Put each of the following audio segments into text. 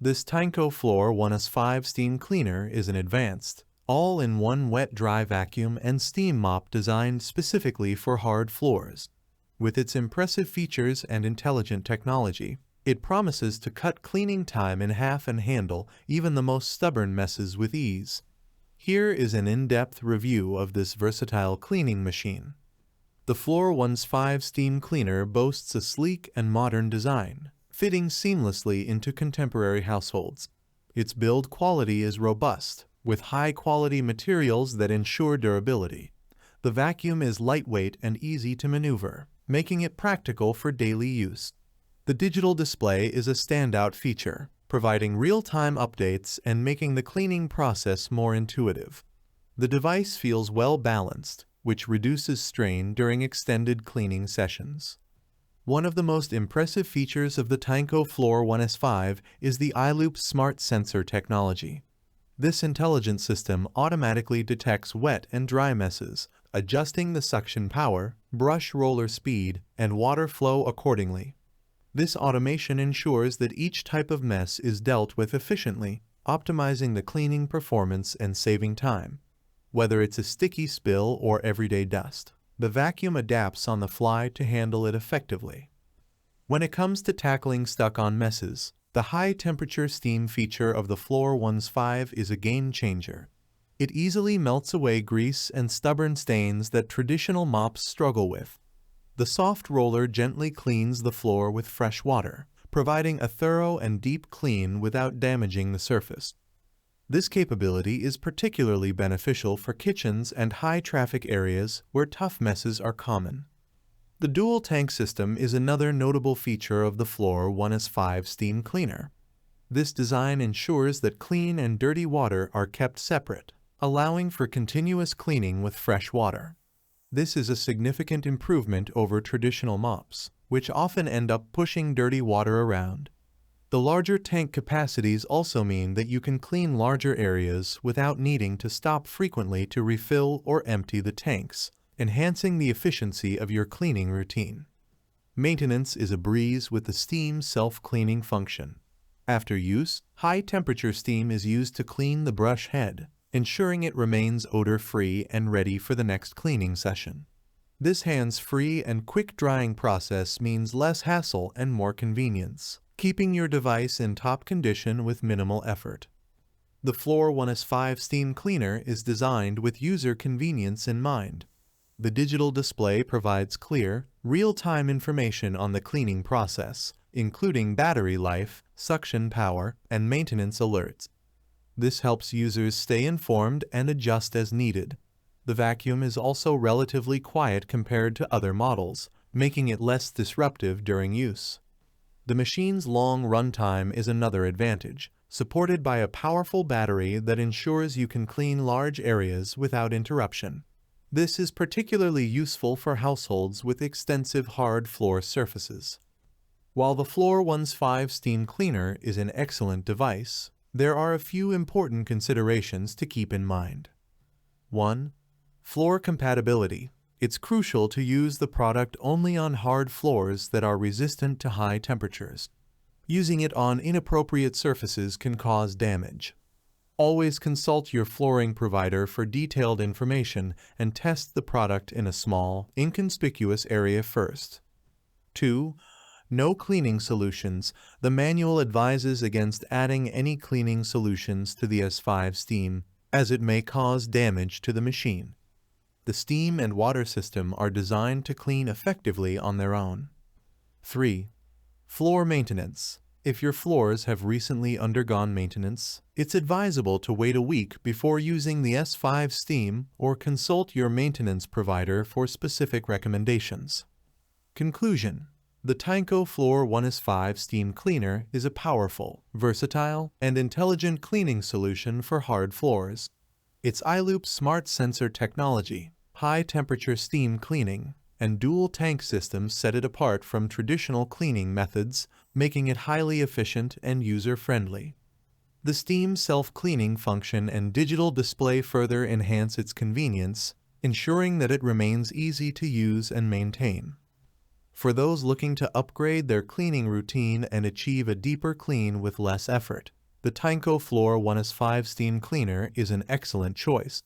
This Tineco Floor 1S5 steam cleaner is an advanced, all-in-one wet-dry vacuum and steam mop designed specifically for hard floors. With its impressive features and intelligent technology, it promises to cut cleaning time in half and handle even the most stubborn messes with ease. Here is an in-depth review of this versatile cleaning machine. The Floor 1S5 steam cleaner boasts a sleek and modern design, fitting seamlessly into contemporary households. Its build quality is robust, with high-quality materials that ensure durability. The vacuum is lightweight and easy to maneuver, making it practical for daily use. The digital display is a standout feature, providing real-time updates and making the cleaning process more intuitive. The device feels well-balanced, which reduces strain during extended cleaning sessions. One of the most impressive features of the Tineco Floor 1S5 is the iLoop Smart Sensor technology. This intelligent system automatically detects wet and dry messes, adjusting the suction power, brush roller speed, and water flow accordingly. This automation ensures that each type of mess is dealt with efficiently, optimizing the cleaning performance and saving time. Whether it's a sticky spill or everyday dust, the vacuum adapts on the fly to handle it effectively. When it comes to tackling stuck-on messes, the high-temperature steam feature of the Floor 1S5 is a game-changer. It easily melts away grease and stubborn stains that traditional mops struggle with. The soft roller gently cleans the floor with fresh water, providing a thorough and deep clean without damaging the surface. This capability is particularly beneficial for kitchens and high-traffic areas where tough messes are common. The dual tank system is another notable feature of the Floor 1S5 steam cleaner. This design ensures that clean and dirty water are kept separate, allowing for continuous cleaning with fresh water. This is a significant improvement over traditional mops, which often end up pushing dirty water around. The larger tank capacities also mean that you can clean larger areas without needing to stop frequently to refill or empty the tanks, enhancing the efficiency of your cleaning routine. Maintenance is a breeze with the steam self-cleaning function. After use, high-temperature steam is used to clean the brush head, ensuring it remains odor-free and ready for the next cleaning session. This hands-free and quick-drying process means less hassle and more convenience, keeping your device in top condition with minimal effort. The Floor 1S5 steam cleaner is designed with user convenience in mind. The digital display provides clear, real-time information on the cleaning process, including battery life, suction power, and maintenance alerts. This helps users stay informed and adjust as needed. The vacuum is also relatively quiet compared to other models, making it less disruptive during use. The machine's long runtime is another advantage, supported by a powerful battery that ensures you can clean large areas without interruption. This is particularly useful for households with extensive hard floor surfaces. While the Floor 1S5 steam cleaner is an excellent device, there are a few important considerations to keep in mind. 1. Floor compatibility. It's crucial to use the product only on hard floors that are resistant to high temperatures. Using it on inappropriate surfaces can cause damage. Always consult your flooring provider for detailed information and test the product in a small, inconspicuous area first. 2. No cleaning solutions. The manual advises against adding any cleaning solutions to the S5 steam, as it may cause damage to the machine. The steam and water system are designed to clean effectively on their own. 3. Floor maintenance. If your floors have recently undergone maintenance, it's advisable to wait a week before using the S5 steam or consult your maintenance provider for specific recommendations. Conclusion. The Tineco Floor 1S5 steam cleaner is a powerful, versatile, and intelligent cleaning solution for hard floors. Its iLoop Smart Sensor technology, high-temperature steam cleaning, and dual tank systems set it apart from traditional cleaning methods, making it highly efficient and user-friendly. The steam self-cleaning function and digital display further enhance its convenience, ensuring that it remains easy to use and maintain. For those looking to upgrade their cleaning routine and achieve a deeper clean with less effort, the Tineco Floor 1S5 Steam Cleaner is an excellent choice.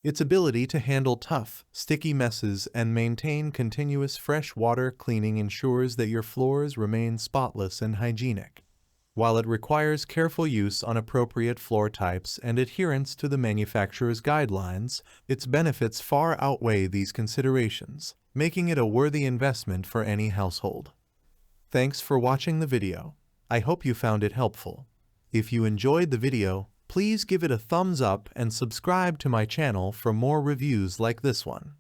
Its ability to handle tough, sticky messes and maintain continuous fresh water cleaning ensures that your floors remain spotless and hygienic. While it requires careful use on appropriate floor types and adherence to the manufacturer's guidelines, its benefits far outweigh these considerations, making it a worthy investment for any household. Thanks for watching the video. I hope you found it helpful. If you enjoyed the video, please give it a thumbs up and subscribe to my channel for more reviews like this one.